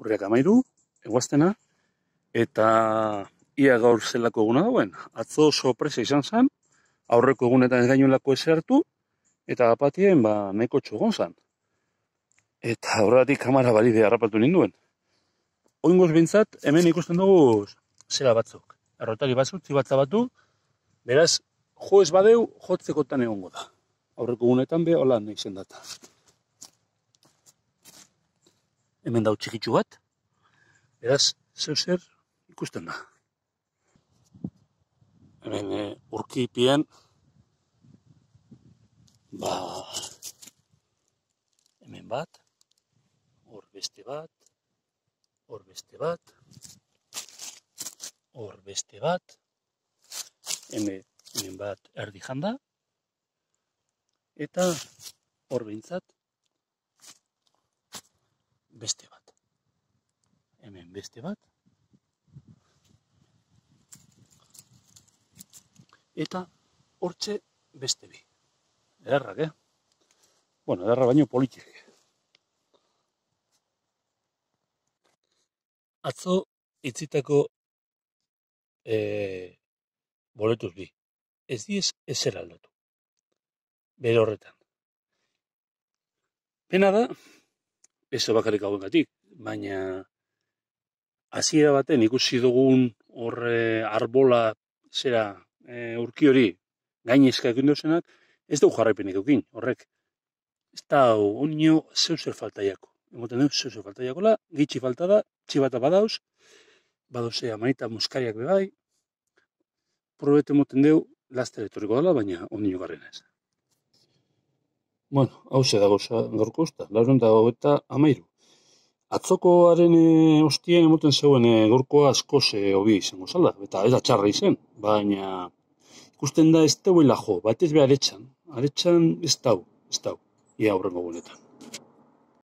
urriak 13, eguaztena, eta ia gaur zelako eguna dauen. Atzo sorpresa izan zen, aurreko egunetan ez gainolako esertu, eta apatien nahiko txogon zen. Eta horregatik kamara balide harrapatu ninduen. Oingoz bintzat, hemen ikusten dugu zera batzuk. Errotari batzuk, zibatza batu, beraz, jo ez badeu, jotzekotan egongo da. Aurreko egunetan be, hola nahi data. Hemen dau txikitsu bat, beraz, zer ikusten da. Hemen urkipien, hemen bat, hor beste bat, hor beste bat, hor beste bat, hemen bat erdi janda, eta hor behintzat beste bat. Hemen beste bat, eta hortxe beste bi. Ederrak, Bueno, ederra baino politik. Atzo itzitako boletuz bi. Ez diez ezer aldatu. Bere horretan. Pena da, ez bakarrik hauengatik, baina hasiera baten ikusi dugun horre arbola zera urki hori gainezka ekin dozenak, ez dugu jarraipenik eukin, horrek. Ez da onio zeuzer faltaiako. Emoten dugu zeuzer faltaiakola, gitxi falta da, txibata badauz, badoze amanita muskariak bebai, probete emoten dugu, laster etorriko dela, baina onio garrena ez. Bueno, hau ze dago gaurko usta, 93. Atzokoaren ostien emoten zeuen gaurkoa askoz hobi izango zala, eta ez da txarra izen, baina ikusten da ez deuela jo, batez be aretxan ez dau, ia aurrengo gunetan.